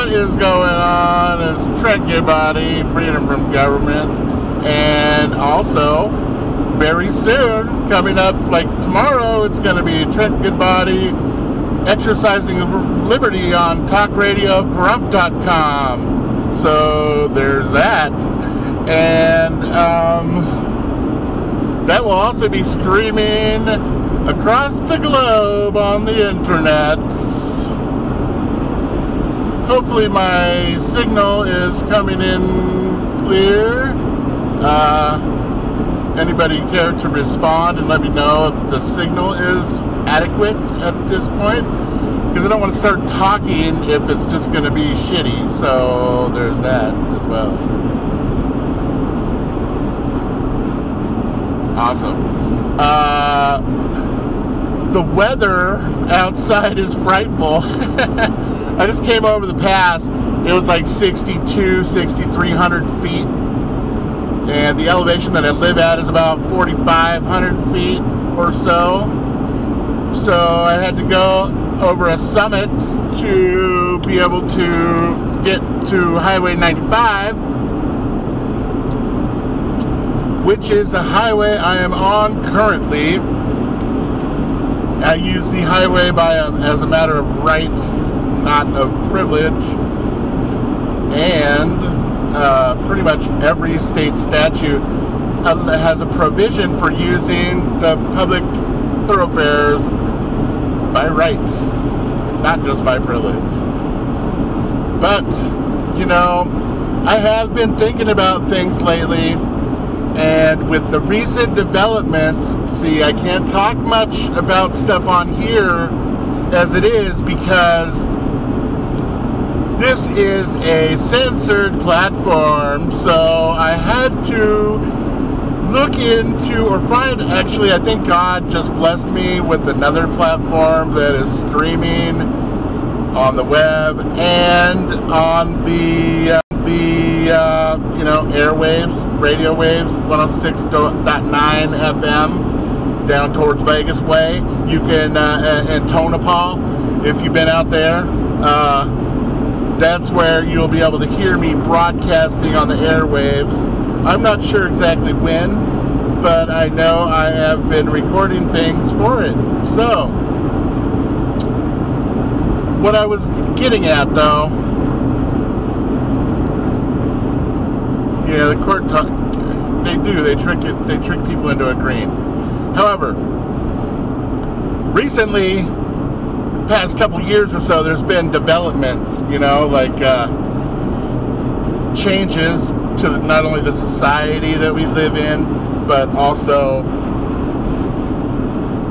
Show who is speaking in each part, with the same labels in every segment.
Speaker 1: what is going on is Trent Goodbody, freedom from government, and also very soon, coming up like tomorrow, it's going to be Trent Goodbody exercising liberty on talkradiocorrupt.com. So there's that, and that will also be streaming across the globe on the internet. Hopefully my signal is coming in clear. Anybody care to respond and let me know if the signal is adequate at this point? Because I don't want to start talking if it's just going to be shitty. So there's that as well. Awesome. The weather outside is frightful. I just came over the pass. It was like 6,300 feet. And the elevation that I live at is about 4,500 feet or so. So I had to go over a summit to be able to get to Highway 95, which is the highway I am on currently. I use the highway as a matter of right, not of privilege, and pretty much every state statute has a provision for using the public thoroughfares by right, not just by privilege. But, you know, I have been thinking about things lately, and with the recent developments, see, I can't talk much about stuff on here as it is because this is a censored platform, so I had to look into or find, actually I think God just blessed me with another platform that is streaming on the web and on the you know, airwaves, radio waves, 106.9 FM down towards Vegas Way. You can, and Tonopah, if you've been out there, that's where you'll be able to hear me broadcasting on the airwaves. I'm not sure exactly when, but I know I have been recording things for it. So, what I was getting at though, yeah, the court they trick people into agreeing. However, recently, past couple years or so, there's been developments, you know, like changes to not only the society that we live in, but also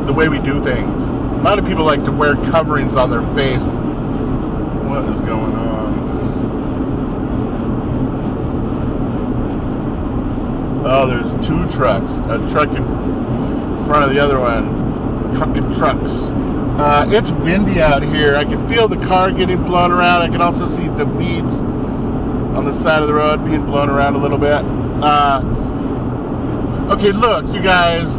Speaker 1: the way we do things. A lot of people like to wear coverings on their face. What is going on? Oh, there's two trucks. A truck in front of the other one. Trucking trucks. It's windy out here. I can feel the car getting blown around. I can also see the weeds on the side of the road being blown around a little bit. Okay, look, you guys,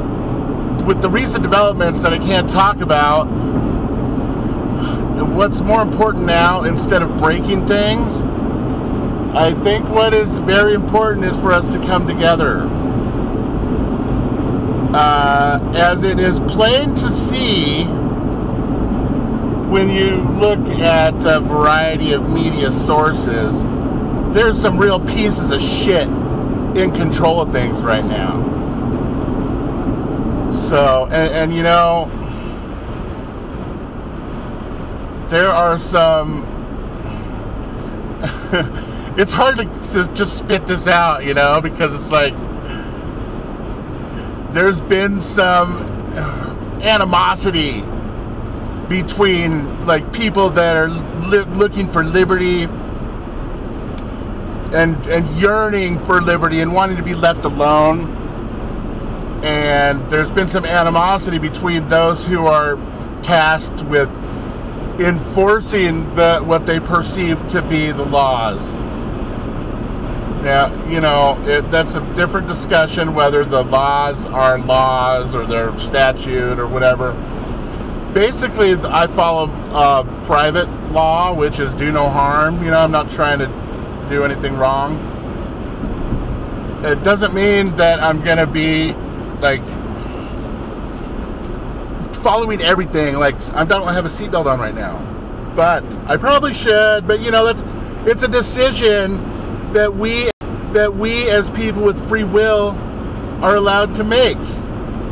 Speaker 1: with the recent developments that I can't talk about, what's more important now, instead of breaking things, I think what is very important is for us to come together. As it is plain to see when you look at a variety of media sources, there's some real pieces of shit in control of things right now. So, and you know, there are some, it's hard to just spit this out, you know, because it's like, there's been some animosity between like people that are looking for liberty and yearning for liberty and wanting to be left alone, and there's been some animosity between those who are tasked with enforcing what they perceive to be the laws. Now, you know, that's a different discussion whether the laws are laws or they're statute or whatever. basically, I follow private law, which is do no harm. You know, I'm not trying to do anything wrong. It doesn't mean that I'm gonna be like following everything. Like, I don't have a seatbelt on right now, but I probably should. But you know, it's a decision that we as people with free will are allowed to make,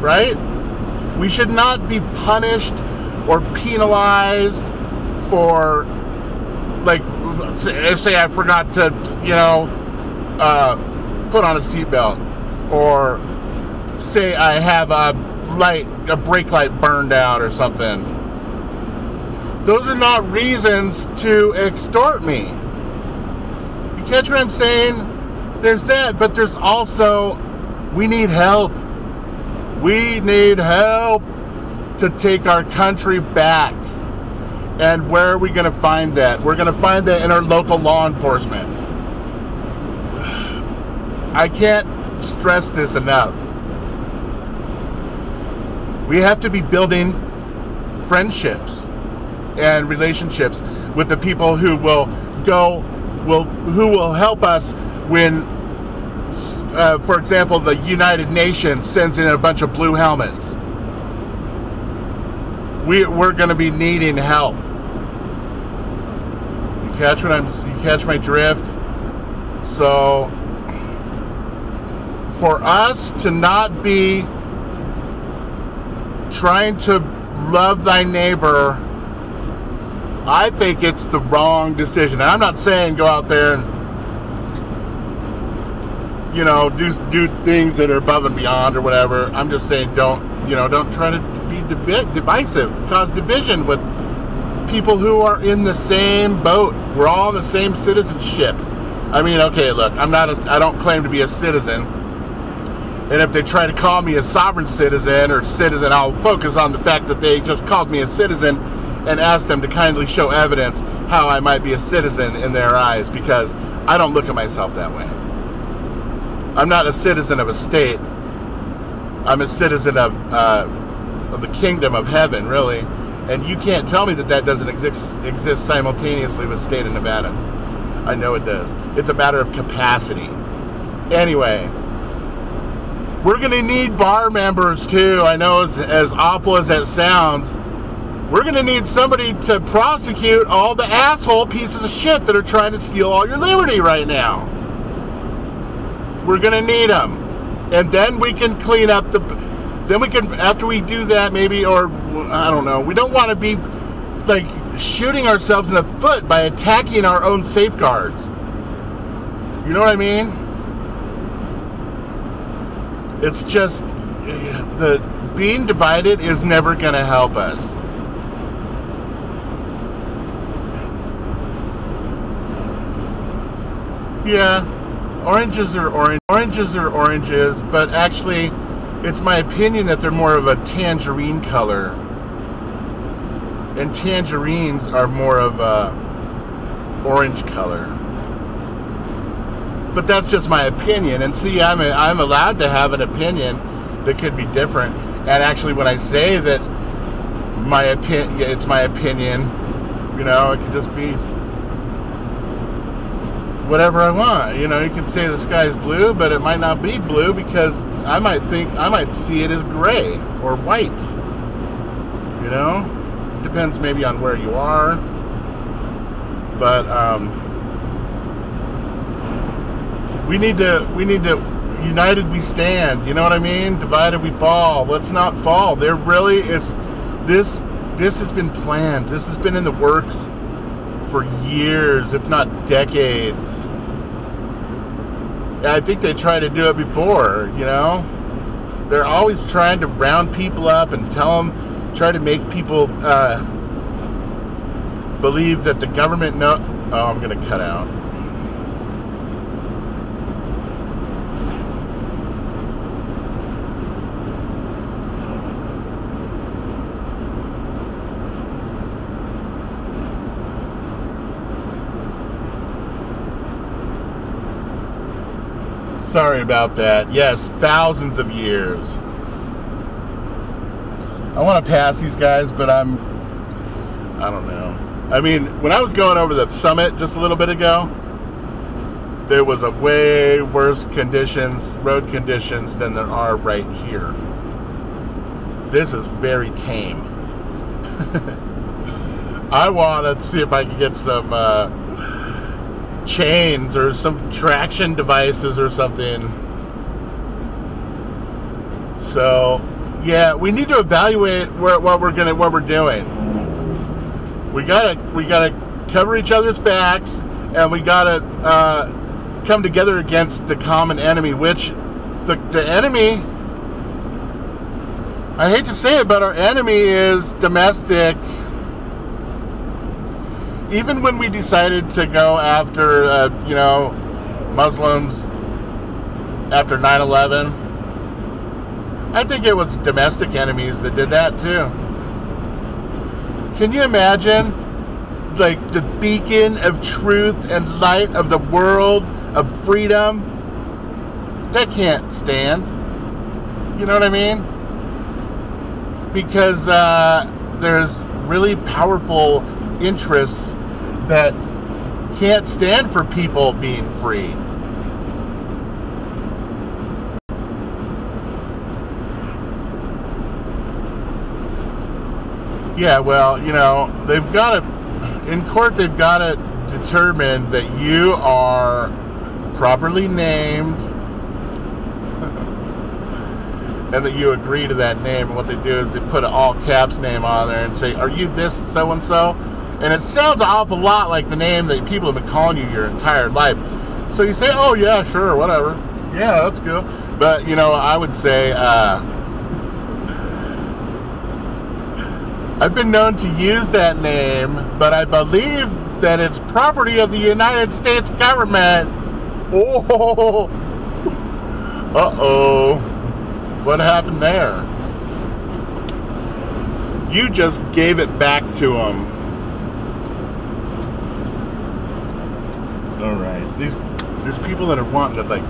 Speaker 1: right? We should not be punished or penalized for, like, say I forgot to, you know, put on a seatbelt, or say I have a brake light burned out or something. Those are not reasons to extort me. You catch what I'm saying? There's that, but there's also, we need help. We need help to take our country back. And where are we going to find that? We're going to find that in our local law enforcement. I can't stress this enough. We have to be building friendships and relationships with the people who will help us when, for example, the United Nations sends in a bunch of blue helmets. We're going to be needing help. You catch my drift? So, for us to not be trying to love thy neighbor, I think it's the wrong decision. And I'm not saying go out there and, you know, do things that are above and beyond or whatever. I'm just saying don't try to be divisive, cause division with people who are in the same boat. We're all in the same citizenship. I mean, okay, look, I don't claim to be a citizen. And if they try to call me a sovereign citizen or citizen, I'll focus on the fact that they just called me a citizen and ask them to kindly show evidence how I might be a citizen in their eyes, because I don't look at myself that way. I'm not a citizen of a state. I'm a citizen of the kingdom of heaven, really. And you can't tell me that doesn't exist simultaneously with state of Nevada. I know it does. It's a matter of capacity. Anyway, we're going to need bar members too. I know as awful as that sounds, we're going to need somebody to prosecute all the asshole pieces of shit that are trying to steal all your liberty right now. We're going to need them. And then we can clean up after we do that, maybe, or I don't know, we don't want to be like shooting ourselves in the foot by attacking our own safeguards. You know what I mean? It's just, the being divided is never going to help us. Yeah, oranges are oranges, but actually, it's my opinion that they're more of a tangerine color. And tangerines are more of a orange color. But that's just my opinion. And see, I'm allowed to have an opinion that could be different. And actually, when I say that it's my opinion, you know, it could just be whatever I want. You know, you can say the sky's blue, but it might not be blue, because I might see it as gray or white. You know, it depends maybe on where you are. But we need to united we stand. You know what I mean? Divided we fall. Let's not fall. This has been planned. This has been in the works for years, if not decades. I think they tried to do it before, you know? They're always trying to round people up and try to make people believe that the government oh, I'm going to cut out. Sorry about that. Yes, thousands of years. I want to pass these guys, but I don't know. I mean, when I was going over the summit just a little bit ago, there was a way worse road conditions than there are right here. This is very tame. I want to see if I can get some chains or some traction devices or something. So, yeah, we need to evaluate what we're doing. We gotta cover each other's backs, and we gotta come together against the common enemy, which the enemy, I hate to say it, but our enemy is domestic. Even when we decided to go after, Muslims after 9/11, I think it was domestic enemies that did that too. Can you imagine, like, the beacon of truth and light of the world of freedom? That can't stand. You know what I mean? Because there's really powerful interests that can't stand for people being free. Yeah, well, they've got to, in court, they've got to determine that you are properly named and that you agree to that name. And what they do is they put an all caps name on there and say, are you this so-and-so? And it sounds an awful lot like the name that people have been calling you your entire life. So you say, oh, yeah, sure, whatever. Yeah, that's good. But, I would say, I've been known to use that name, but I believe that it's property of the United States government. Oh, uh-oh. What happened there? You just gave it back to them. All right. There's people that are wanting to, like,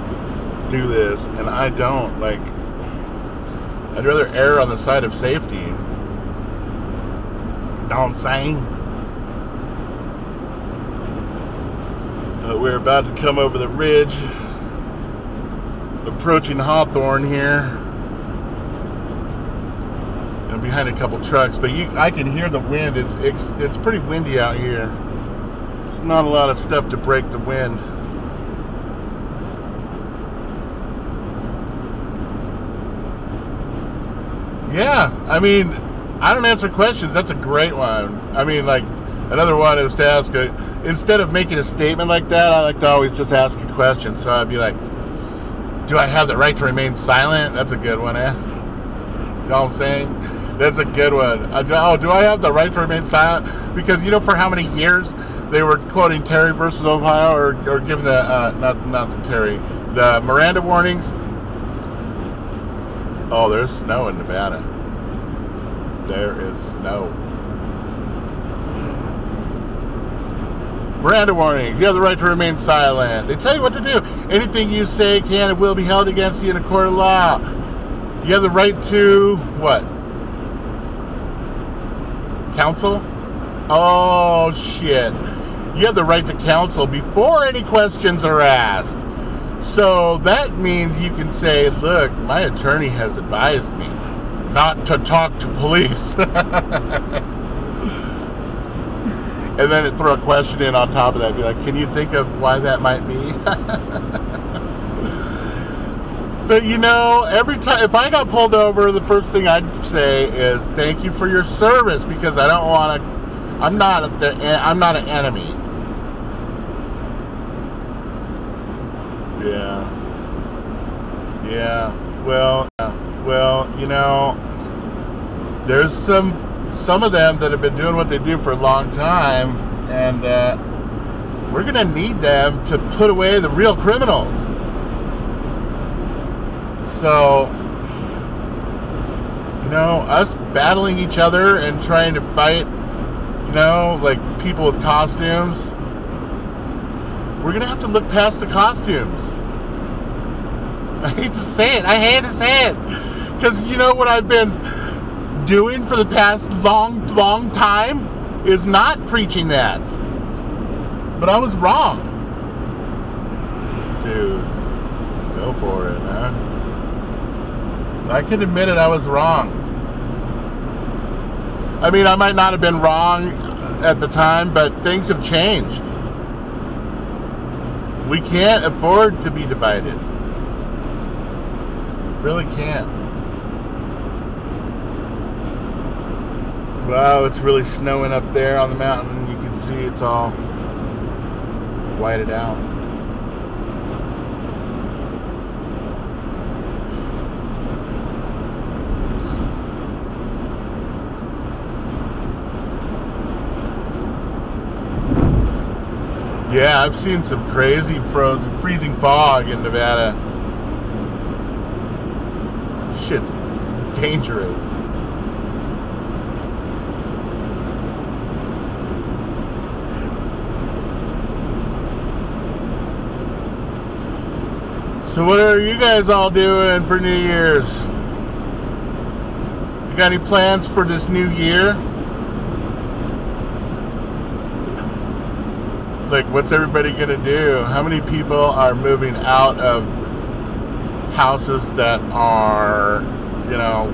Speaker 1: do this, and I don't. Like, I'd rather err on the side of safety. Know what I'm saying? We're about to come over the ridge, approaching Hawthorne here. I'm behind a couple trucks, but I can hear the wind. It's pretty windy out here. There's not a lot of stuff to break the wind. Yeah, I mean, I don't answer questions. That's a great one. I mean, like, another one is to ask instead of making a statement like that, I like to always just ask a question. So I'd be like, do I have the right to remain silent? That's a good one, eh? You know what I'm saying? That's a good one. Do I have the right to remain silent? Because, for how many years they were quoting Terry versus Ohio or giving the, not the Terry, the Miranda warnings? Oh, there's snow in Nevada. There is snow. Miranda warnings. You have the right to remain silent. They tell you what to do. Anything you say can and will be held against you in a court of law. You have the right to what? Counsel? Oh, shit. You have the right to counsel before any questions are asked. So that means you can say, look, my attorney has advised me not to talk to police. And then throw a question in on top of that. Be like, can you think of why that might be? But every time, if I got pulled over, the first thing I'd say is, thank you for your service, because I don't want to, I'm not an enemy. Yeah, well, there's some of them that have been doing what they do for a long time, and we're going to need them to put away the real criminals. So, us battling each other and trying to fight, like people with costumes, we're going to have to look past the costumes. I hate to say it. Because what I've been doing for the past long time is not preaching that. But I was wrong. Dude, go for it, huh? I can admit it, I was wrong. I mean, I might not have been wrong at the time, but things have changed. We can't afford to be divided. Really can't. Wow, it's really snowing up there on the mountain. You can see it's all whited out. Yeah, I've seen some crazy freezing fog in Nevada. Shit's dangerous. So what are you guys all doing for New Year's? You got any plans for this new year? Like, what's everybody gonna do? How many people are moving out of houses that are, you know,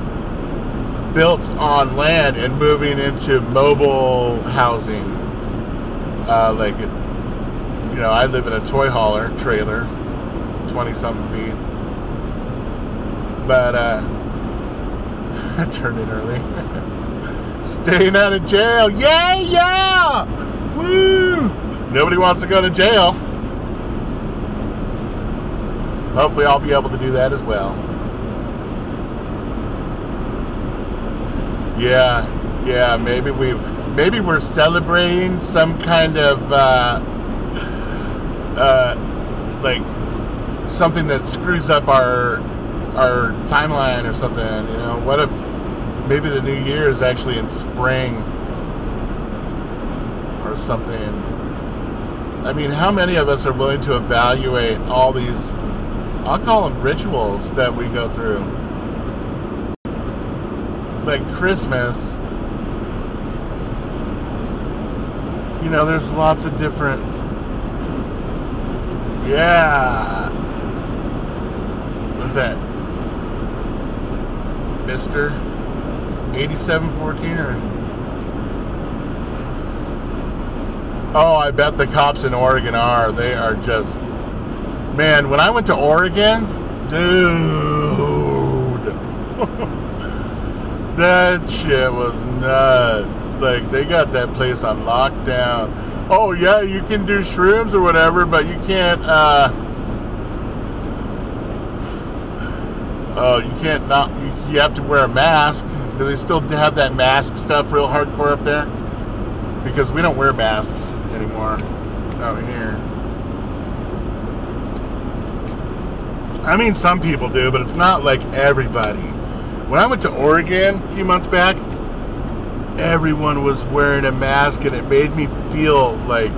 Speaker 1: built on land and moving into mobile housing? Like, you know, I live in a toy hauler trailer, 20-something feet. But, I turned in early. Staying out of jail. Yeah! Woo! Nobody wants to go to jail. Hopefully I'll be able to do that as well. Yeah, maybe we're celebrating some kind of like something that screws up our timeline or something, you know. What if maybe the new year is actually in spring or something? I mean, how many of us are willing to evaluate all these, I'll call them rituals, that we go through? Like Christmas, you know, there's lots of different, yeah. What's that? Mr. 8714 or... Oh, I bet the cops in Oregon are. They are just... Man, when I went to Oregon, dude, that shit was nuts. Like, they got that place on lockdown. Oh, yeah, you can do shrooms or whatever, but you can't, you have to wear a mask. Do they still have that mask stuff real hardcore up there? Because we don't wear masks anymore out here. I mean, some people do, but it's not like everybody. When I went to Oregon a few months back, everyone was wearing a mask, and it made me feel like...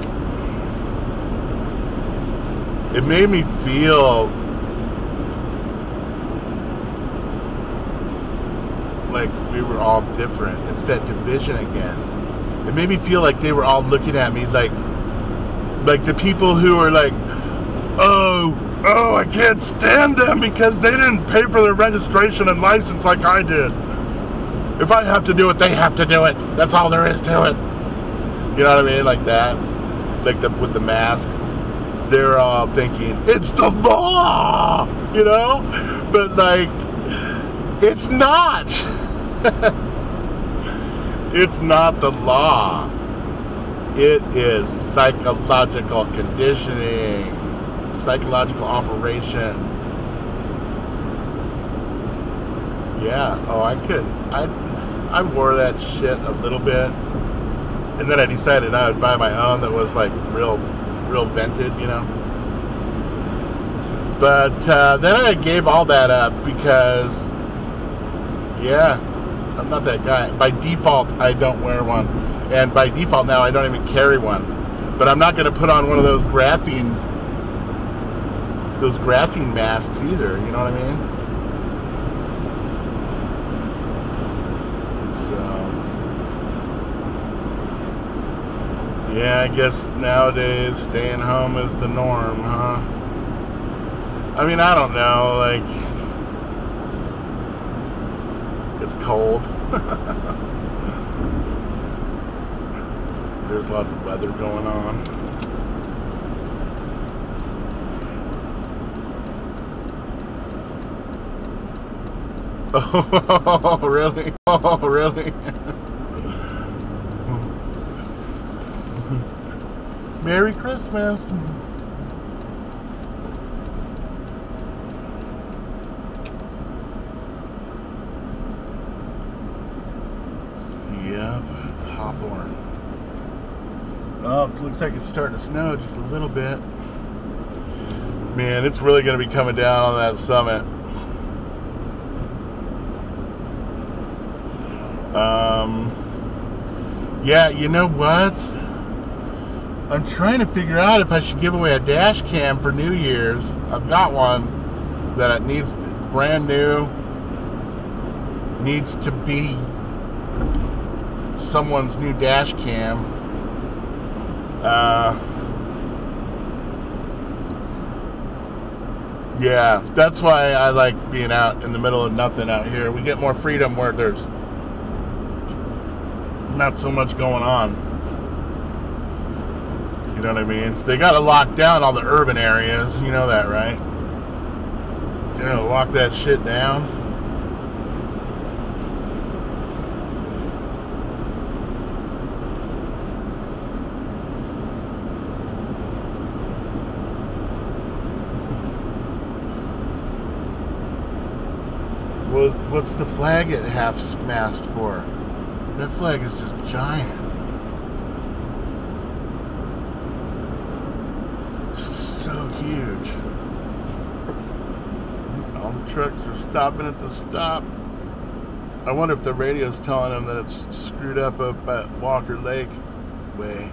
Speaker 1: like we were all different. It's that division again. It made me feel like they were all looking at me like the people who are like, oh, I can't stand them because they didn't pay for their registration and license like I did. If I have to do it, they have to do it. That's all there is to it. You know what I mean? Like that. Like with the masks. They're all thinking, it's the law! You know? But like, it's not. It's not the law. It is psychological conditioning, psychological operation. Yeah, oh, I wore that shit a little bit, and then I decided I would buy my own that was like real vented, you know. But then I gave all that up because, yeah, I'm not that guy. By default, I don't wear one. And by default now, I don't even carry one. But I'm not going to put on one of those graphene masks either. You know what I mean? Yeah, I guess nowadays staying home is the norm, huh? I mean, I don't know, like, it's cold. There's lots of weather going on. Oh, really? Oh, really? Merry Christmas. Yep, it's Hawthorne. Oh, it looks like it's starting to snow just a little bit. Man, it's really going to be coming down on that summit. Yeah, you know what? I'm trying to figure out if I should give away a dash cam for New Year's. I've got one that it needs brand new. Needs to be someone's new dash cam. Yeah, that's why I like being out in the middle of nothing out here. We get more freedom where there's not so much going on. You know what I mean? They got to lock down all the urban areas. You know that, right? They're gonna lock that shit down. Well, what's the flag at half-mast for? That flag is just giant. So huge. All the trucks are stopping at the stop. I wonder if the radio's telling them that it's screwed up at Walker Lake way.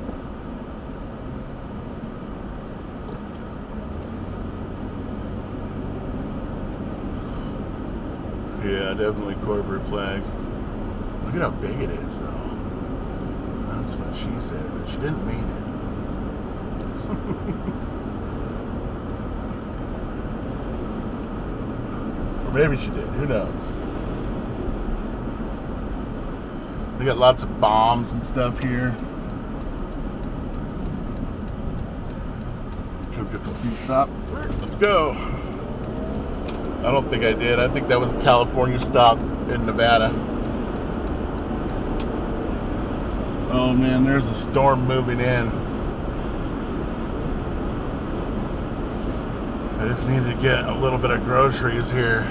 Speaker 1: Yeah, definitely corporate flag. Look at how big it is, though. That's what she said, but she didn't mean it. Or maybe she did. Who knows? We got lots of bombs and stuff here. Come get the feet stop. Let's go. I don't think I did. I think that was a California stop in Nevada. Oh man, there's a storm moving in. I just need to get a little bit of groceries here.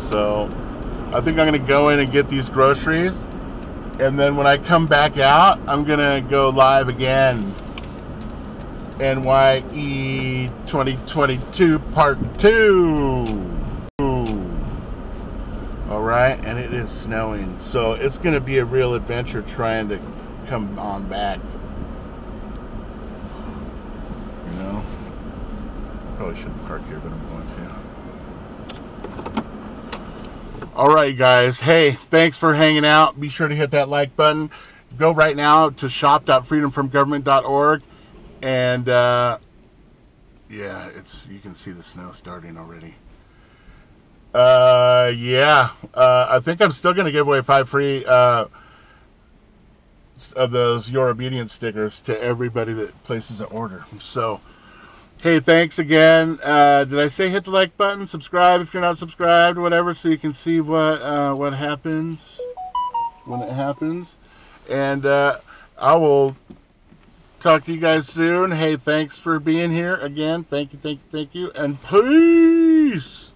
Speaker 1: So, I think I'm going to go in and get these groceries. And then when I come back out, I'm going to go live again. NYE 2022 Part 2. Alright, and it is snowing. So it's going to be a real adventure trying to come on back. You know? Probably shouldn't park here, but I'm going to. Alright guys, hey, thanks for hanging out. Be sure to hit that like button. Go right now to shop.freedomfromgovernment.org. And yeah, you can see the snow starting already. Yeah, I think I'm still going to give away 5 free of those Your Obedience stickers to everybody that places an order. So, hey, thanks again. Did I say hit the like button, subscribe if you're not subscribed, whatever, so you can see what happens when it happens. And I will talk to you guys soon. Hey, thanks for being here again. Thank you, and peace.